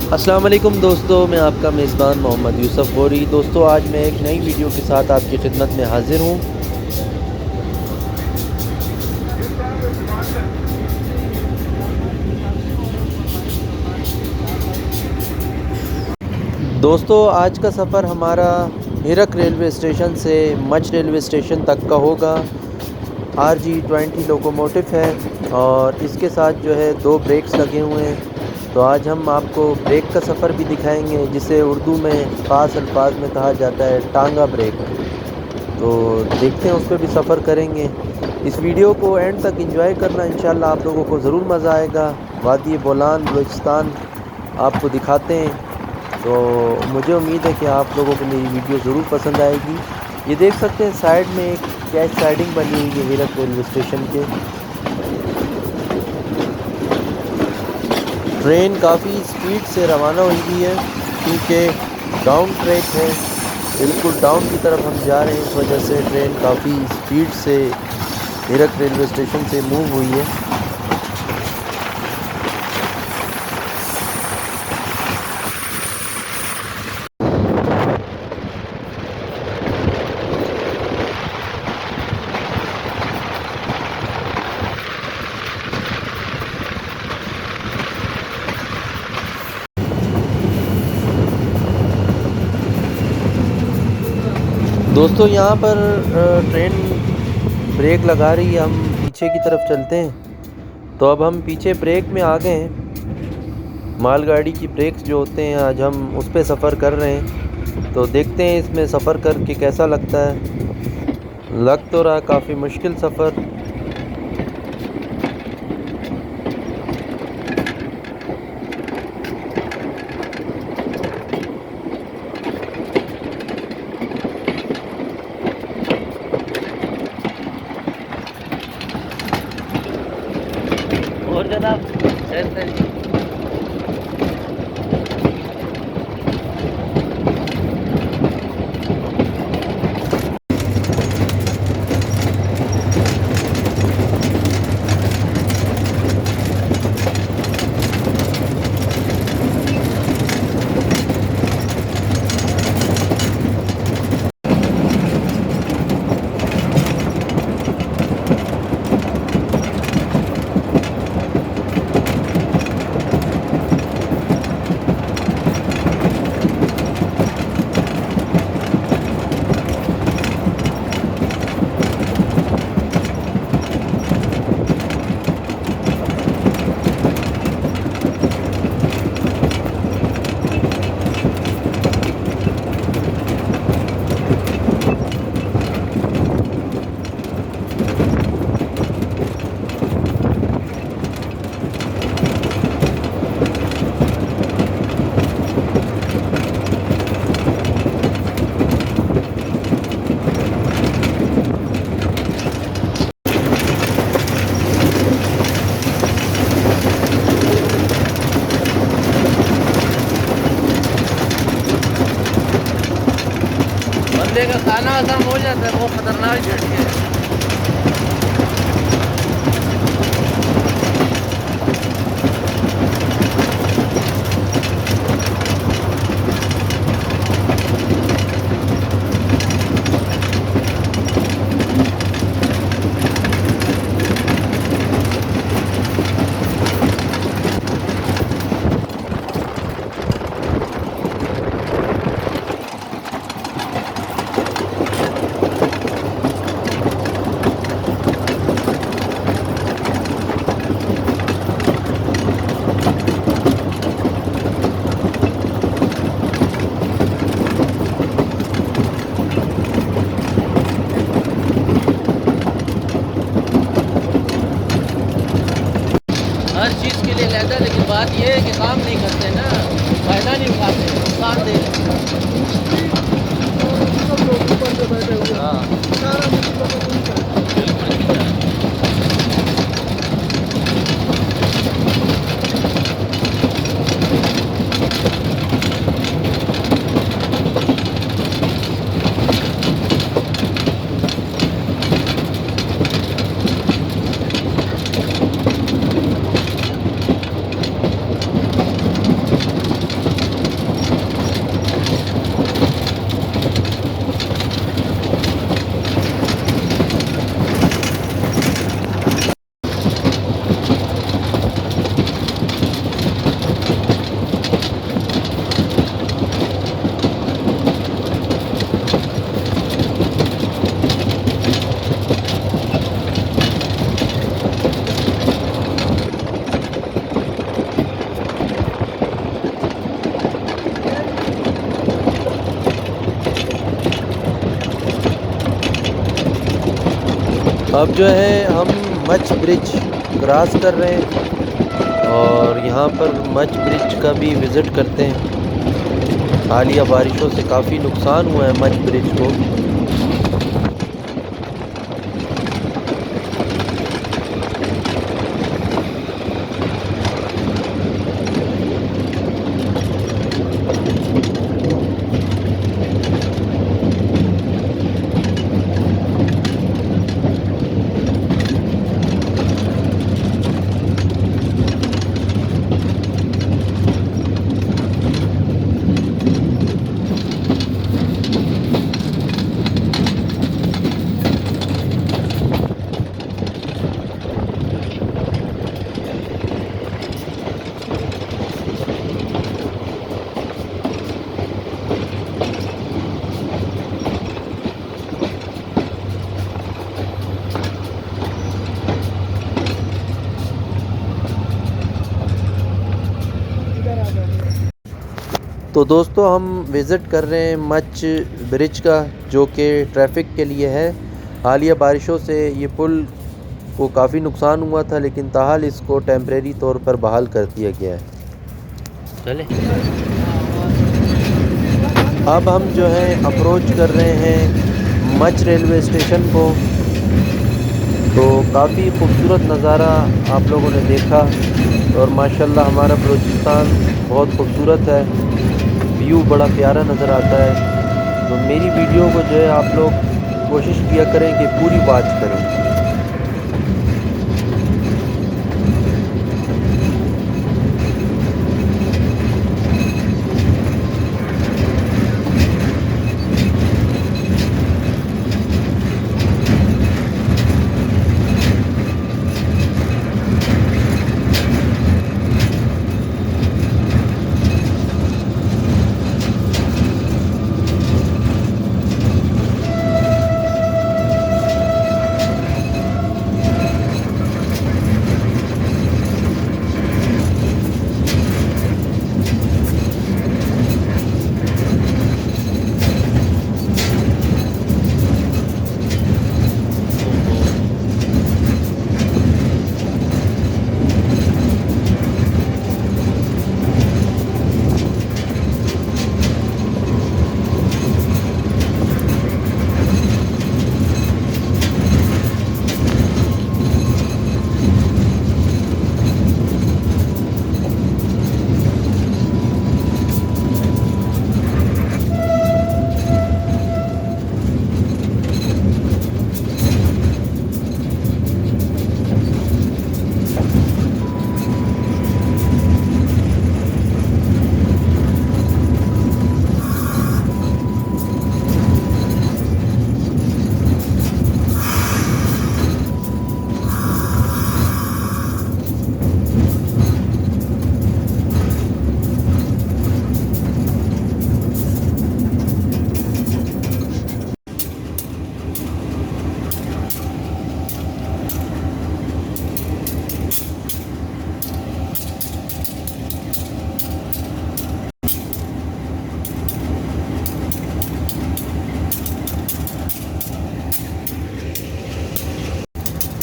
अस्सलाम वालेकुम दोस्तों, मैं आपका मेज़बान मोहम्मद यूसुफ बोरी। दोस्तों, आज मैं एक नई वीडियो के साथ आपकी खिदमत में हाज़िर हूँ। दोस्तों, आज का सफ़र हमारा हिरक रेलवे स्टेशन से मच रेलवे स्टेशन तक का होगा। RG20 लोकोमोटिव है और इसके साथ जो है 2 ब्रेक्स लगे हुए हैं। तो आज हम आपको ब्रेक का सफ़र भी दिखाएंगे, जिसे उर्दू में ख़ास अल्फाज में कहा जाता है टांगा ब्रेक। तो देखते हैं, उस पर भी सफ़र करेंगे। इस वीडियो को एंड तक एंजॉय करना, इंशाल्लाह आप लोगों को ज़रूर मज़ा आएगा। वादी बोलान बलोचिस्तान आपको दिखाते हैं, तो मुझे उम्मीद है कि आप लोगों को मेरी वीडियो ज़रूर पसंद आएगी। ये देख सकते हैं साइड में एक कैच साइडिंग बनी हुई है हिरक रेलवे स्टेशन के। ट्रेन काफ़ी स्पीड से रवाना हुई है क्योंकि डाउन ट्रैक है, बिल्कुल डाउन की तरफ हम जा रहे हैं। इस वजह से ट्रेन काफ़ी स्पीड से हिरक रेलवे स्टेशन से मूव हुई है। दोस्तों, यहाँ पर ट्रेन ब्रेक लगा रही है। हम पीछे की तरफ चलते हैं। तो अब हम पीछे ब्रेक में आ गए हैं। मालगाड़ी की ब्रेक्स जो होते हैं, आज हम उस पर सफ़र कर रहे हैं। तो देखते हैं इसमें सफ़र करके कैसा लगता है। लग तो रहा काफ़ी मुश्किल सफ़र। और जनाब बंदे का खाना आसाम हो जाता है, वो खतरनाक झटके है। हर चीज़ के लिए लेता है, लेकिन बात यह है कि काम नहीं करते ना, फ़ायदा नहीं उठाते, नुकसान दे अब जो है हम मच ब्रिज क्रॉस कर रहे हैं और यहाँ पर मच ब्रिज का भी विज़िट करते हैं। हालिया बारिशों से काफ़ी नुकसान हुआ है मच ब्रिज को। तो दोस्तों हम विज़िट कर रहे हैं मच ब्रिज का, जो कि ट्रैफिक के लिए है। हालिया बारिशों से ये पुल को काफ़ी नुकसान हुआ था, लेकिन ताहाल इसको टेम्परेरी तौर पर बहाल कर दिया गया है। चले अब हम जो है अप्रोच कर रहे हैं मच रेलवे स्टेशन को। तो काफ़ी खूबसूरत नज़ारा आप लोगों ने देखा और माशाल्लाह हमारा बलूचिस्तान बहुत खूबसूरत है, व्यू बड़ा प्यारा नज़र आता है। तो मेरी वीडियो को जो है आप लोग कोशिश किया करें कि पूरी वॉच करें।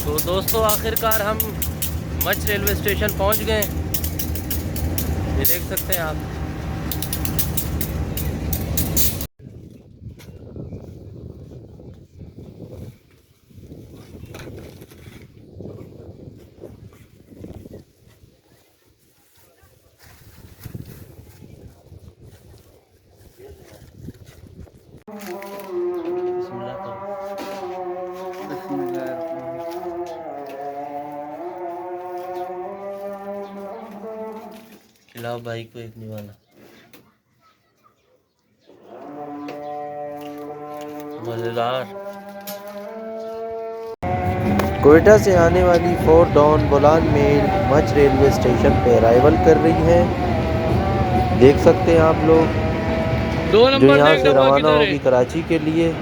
तो दोस्तों आखिरकार हम मच रेलवे स्टेशन पहुंच गए। ये देख सकते हैं आप। खिलाओ भाई को एक निवाला। मज़ेदार। क्वेटा से आने वाली 4 down Bolan mail Mach railway station पे अराइवल कर रही है। देख सकते हैं आप लोग, जो यहाँ से रवाना होगी कराची के लिए।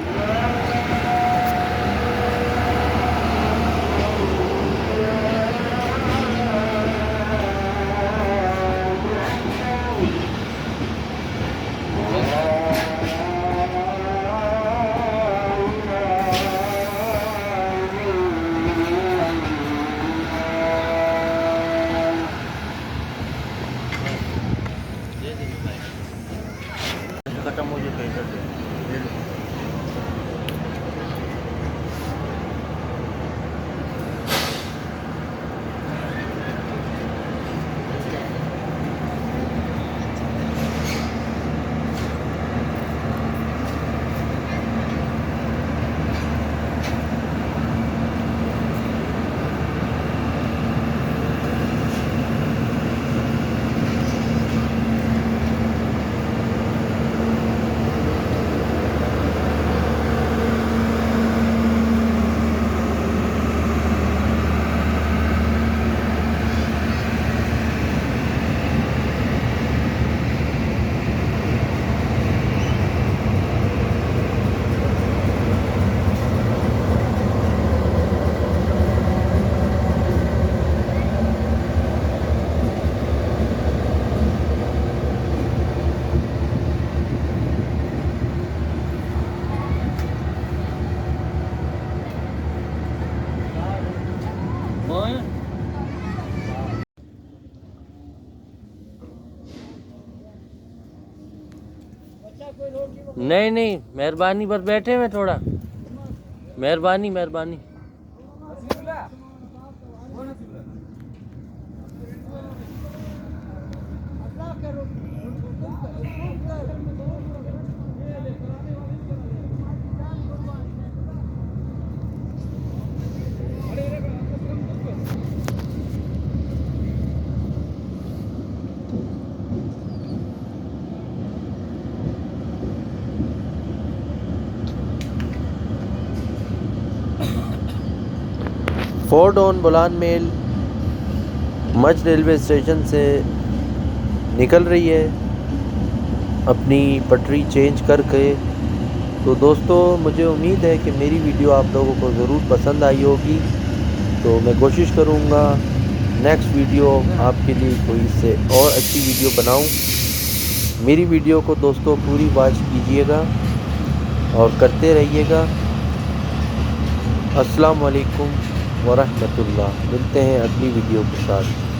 खत्म हो जाए पैसा दे। नहीं नहीं, मेहरबानी, पर बैठे हुए थोड़ा, मेहरबानी मेहरबानी। फोर्ड ऑन Bolan mail Mach railway station से निकल रही है अपनी पटरी चेंज करके। तो दोस्तों, मुझे उम्मीद है कि मेरी वीडियो आप लोगों को ज़रूर पसंद आई होगी। तो मैं कोशिश करूँगा नेक्स्ट वीडियो आपके लिए कोई इससे और अच्छी वीडियो बनाऊँ। मेरी वीडियो को दोस्तों पूरी वॉच कीजिएगा और करते रहिएगा। अस्सलाम वालेकुम वरहमतुल्लाह। मिलते हैं अगली वीडियो के साथ।